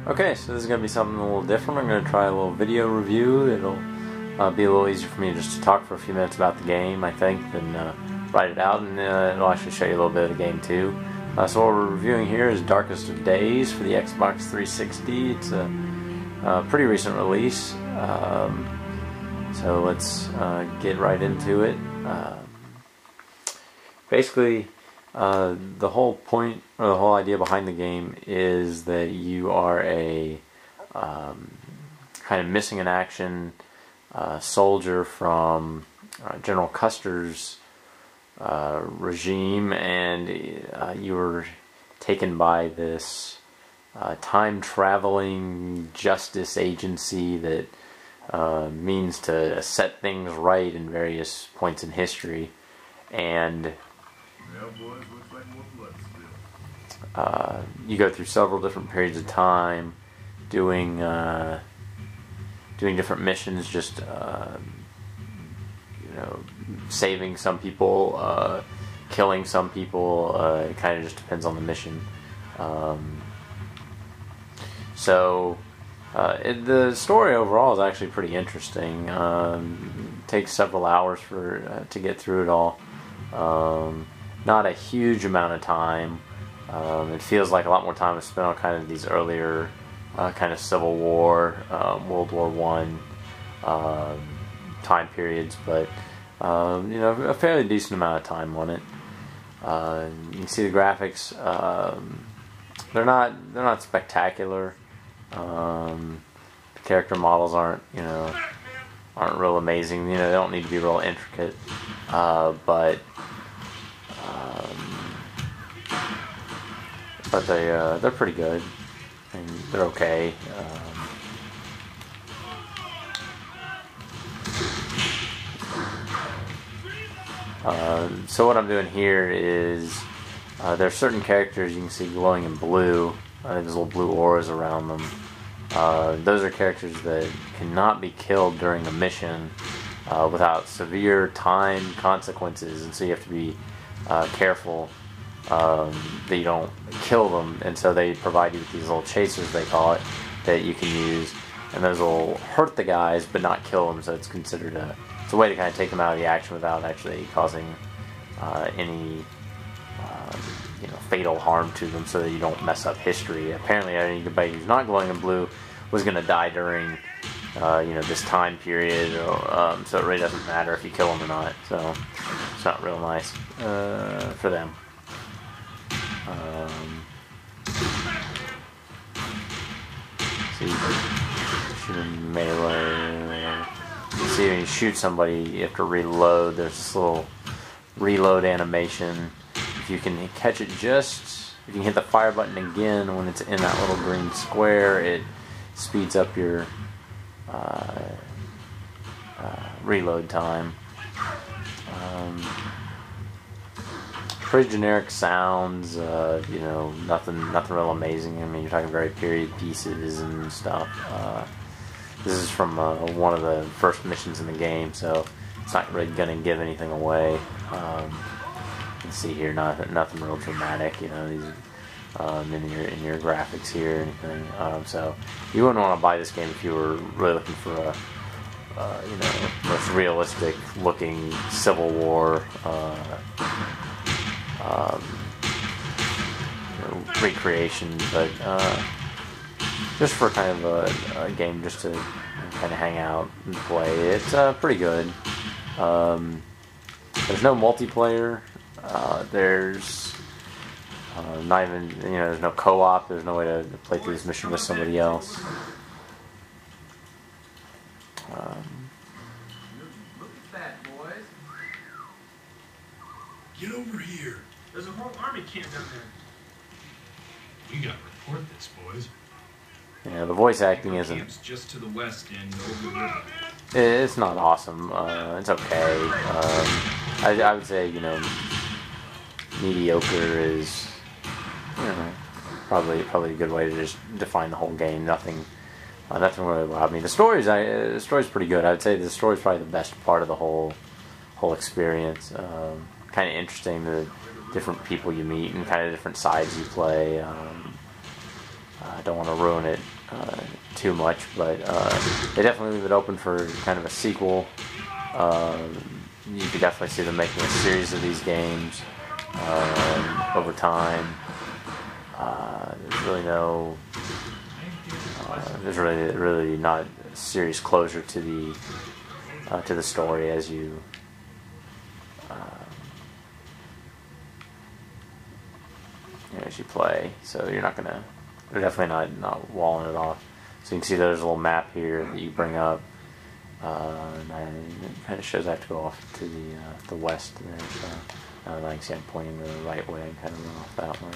Okay, so this is going to be something a little different. I'm going to try a little video review. It'll be a little easier for me just to talk for a few minutes about the game, I think, than write it out, and it'll actually show you a little bit of the game too. So what we're reviewing here is Darkest of Days for the Xbox 360. It's a pretty recent release, so let's get right into it. Basically, the whole point, or the whole idea behind the game is that you are a kind of missing in action soldier from General Custer's regime, and you were taken by this time-traveling justice agency that means to set things right in various points in history. And you go through several different periods of time doing different missions, just saving some people, killing some people. It kind of just depends on the mission. The story overall is actually pretty interesting. It takes several hours to get through it all. Not a huge amount of time. It feels like a lot more time was spent on kind of these earlier kind of Civil War, World War I time periods, but a fairly decent amount of time on it. You can see the graphics. They're not spectacular. The character models aren't real amazing. They don't need to be real intricate, but they're pretty good, and they're okay. So what I'm doing here is there are certain characters you can see glowing in blue. There's little blue auras around them. Those are characters that cannot be killed during a mission without severe time consequences, and so you have to be careful that you don't kill them. And so they provide you with these little chasers, they call it, that you can use, and those will hurt the guys but not kill them. So it's considered it's a way to kind of take them out of the action without actually causing any fatal harm to them, so that you don't mess up history. Apparently, anybody who's not glowing in blue was going to die during this time period, so it really doesn't matter if you kill them or not. So it's not real nice for them. So you can shoot in melee. You see when you shoot somebody, you have to reload. There's this little reload animation. If you can catch it if you can hit the fire button again when it's in that little green square, it speeds up your reload time. Pretty generic sounds, nothing real amazing. I mean, you're talking very period pieces and stuff. This is from one of the first missions in the game, so it's not really going to give anything away. You can see here, nothing real dramatic, these in your graphics here or anything. So you wouldn't want to buy this game if you were really looking for a most realistic looking Civil War recreation, but just for kind of a game just to kind of hang out and play. It's pretty good. There's no multiplayer. There's not even, there's no co-op. There's no way to play through this mission with somebody else. Look at that, boys. Get over here. There's a whole army camp down there. We gotta report this, boys. Yeah, the voice acting isn't. Camp's just to the west end over the river. It's not awesome. It's okay. I would say, mediocre is, probably a good way to just define the whole game. Nothing really wowed me. The story's pretty good. I would say the story's probably the best part of the whole experience. Kind of interesting, the different people you meet and kind of different sides you play. I don't want to ruin it too much, but they definitely leave it open for kind of a sequel. You could definitely see them making a series of these games over time. There's really no, there's really not a serious closure to the story as you play. So you're not gonna, they're definitely not walling it off. So you can see there's a little map here that you bring up. And it kind of shows I have to go off to the west there, so I can see I'm pointing the right way and kind of run off that way.